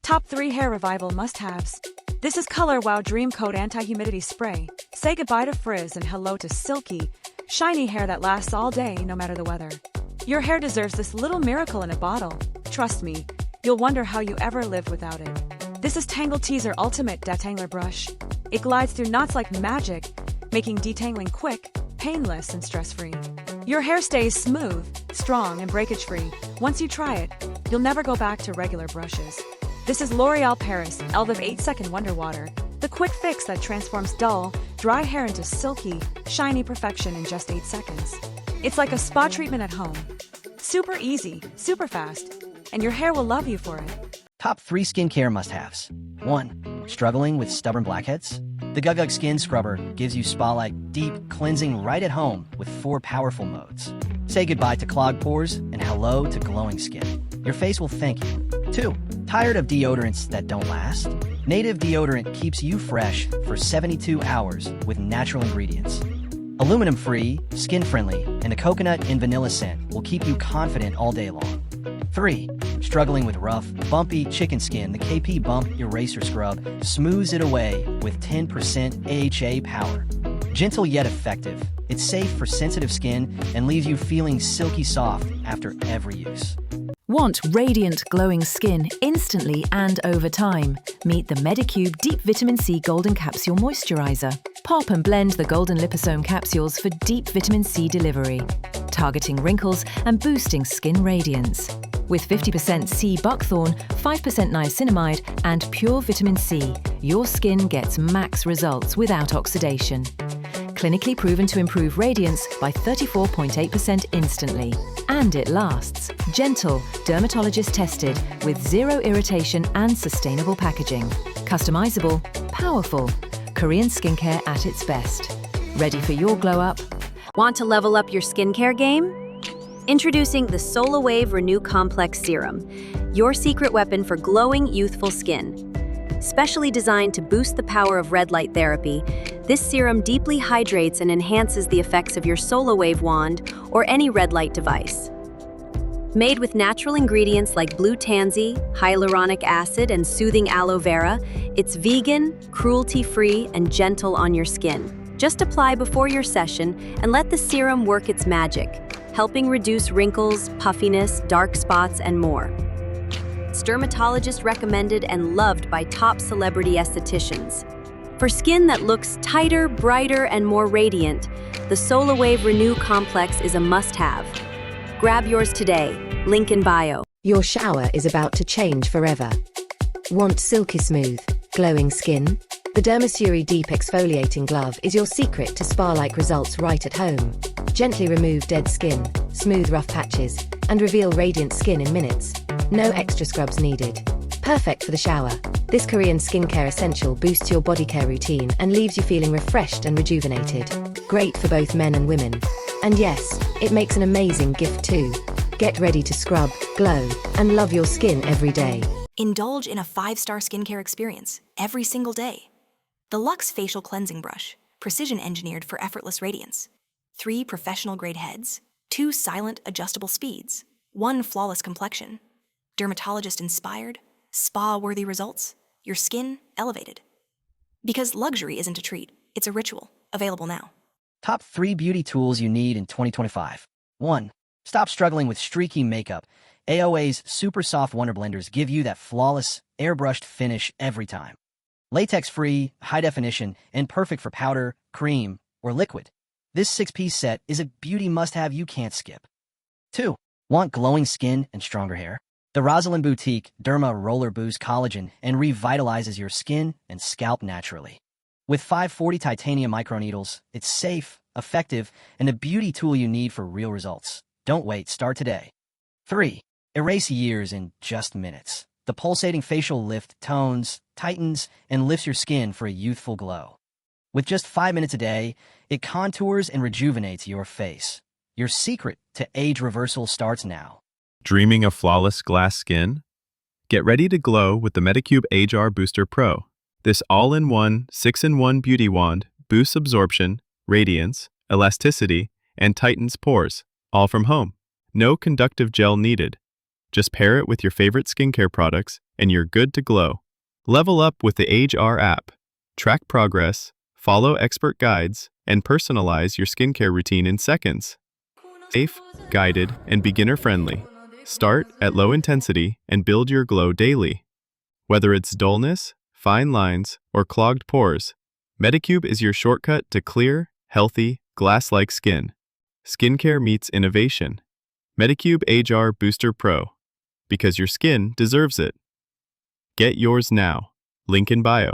Top 3 Hair Revival Must-Haves. This is Color Wow Dream Coat Anti-Humidity Spray. Say goodbye to frizz and hello to silky, shiny hair that lasts all day no matter the weather. Your hair deserves this little miracle in a bottle. Trust me, you'll wonder how you ever lived without it. This is Tangle Teezer Ultimate Detangler Brush. It glides through knots like magic, making detangling quick, painless, and stress-free. Your hair stays smooth, strong, and breakage-free. Once you try it, you'll never go back to regular brushes. This is L'Oreal Paris Elvive 8-Second Wonder Water, the quick fix that transforms dull, dry hair into silky, shiny perfection in just 8 seconds. It's like a spa treatment at home. Super easy, super fast, and your hair will love you for it. Top 3 skincare must-haves. 1. Struggling with stubborn blackheads? The Gugug Skin Scrubber gives you spa-like, deep cleansing right at home with 4 powerful modes. Say goodbye to clogged pores and hello to glowing skin. Your face will thank you. 2. Tired of deodorants that don't last? Native deodorant keeps you fresh for 72 hours with natural ingredients. Aluminum-free, skin-friendly, and a coconut and vanilla scent will keep you confident all day long. 3. Struggling with rough, bumpy chicken skin, the KP Bump Eraser Scrub smooths it away with 10% AHA power. Gentle yet effective, it's safe for sensitive skin and leaves you feeling silky soft after every use. Want radiant, glowing skin instantly and over time? Meet the Medicube Deep Vitamin C Golden Capsule Moisturizer. Pop and blend the golden liposome capsules for deep vitamin C delivery, targeting wrinkles and boosting skin radiance. With 50% C buckthorn, 5% niacinamide, and pure vitamin C, your skin gets max results without oxidation. Clinically proven to improve radiance by 34.8% instantly. And it lasts. Gentle, dermatologist tested, with zero irritation and sustainable packaging. Customizable, powerful. Korean skincare at its best. Ready for your glow up? Want to level up your skincare game? Introducing the Solawave Renew Complex Serum, your secret weapon for glowing, youthful skin. Specially designed to boost the power of red light therapy, this serum deeply hydrates and enhances the effects of your Solawave wand or any red light device. Made with natural ingredients like blue tansy, hyaluronic acid, and soothing aloe vera, it's vegan, cruelty-free, and gentle on your skin. Just apply before your session and let the serum work its magic, helping reduce wrinkles, puffiness, dark spots, and more. It's dermatologist recommended and loved by top celebrity estheticians. For skin that looks tighter, brighter, and more radiant, the Solawave Renew Complex is a must-have. Grab yours today, link in bio. Your shower is about to change forever. Want silky smooth, glowing skin? The Dermasuri Deep Exfoliating Glove is your secret to spa-like results right at home. Gently remove dead skin, smooth rough patches, and reveal radiant skin in minutes. No extra scrubs needed. Perfect for the shower. This Korean skincare essential boosts your body care routine and leaves you feeling refreshed and rejuvenated. Great for both men and women. And yes, it makes an amazing gift too. Get ready to scrub, glow, and love your skin every day. Indulge in a 5-star skincare experience every single day. The Luxe Facial Cleansing Brush, precision engineered for effortless radiance. 3 professional-grade heads, 2 silent adjustable speeds, 1 flawless complexion. Dermatologist-inspired, spa-worthy results, your skin elevated. Because luxury isn't a treat, it's a ritual. Available now. Top 3 beauty tools you need in 2025. 1. Stop struggling with streaky makeup. AOA's super soft Wonder Blenders give you that flawless, airbrushed finish every time. Latex-free, high-definition, and perfect for powder, cream, or liquid. This 6-piece set is a beauty must-have you can't skip. 2. Want glowing skin and stronger hair? The Rosalind Boutique Derma Roller boosts collagen and revitalizes your skin and scalp naturally. With 540 titanium microneedles, it's safe, effective, and a beauty tool you need for real results. Don't wait, start today. 3. Erase years in just minutes. The pulsating facial lift tones, tightens, and lifts your skin for a youthful glow. With just 5 minutes a day, it contours and rejuvenates your face. Your secret to age reversal starts now. Dreaming of flawless glass skin? Get ready to glow with the Medicube Age-R Booster Pro. This all-in-one, 6-in-1 beauty wand boosts absorption, radiance, elasticity, and tightens pores, all from home. No conductive gel needed. Just pair it with your favorite skincare products and you're good to glow. Level up with the Age R app. Track progress, follow expert guides, and personalize your skincare routine in seconds. Safe, guided, and beginner-friendly. Start at low intensity and build your glow daily. Whether it's dullness, fine lines, or clogged pores, Medicube is your shortcut to clear, healthy, glass-like skin. Skincare meets innovation. Medicube Age R Booster Pro. Because your skin deserves it. Get yours now. Link in bio.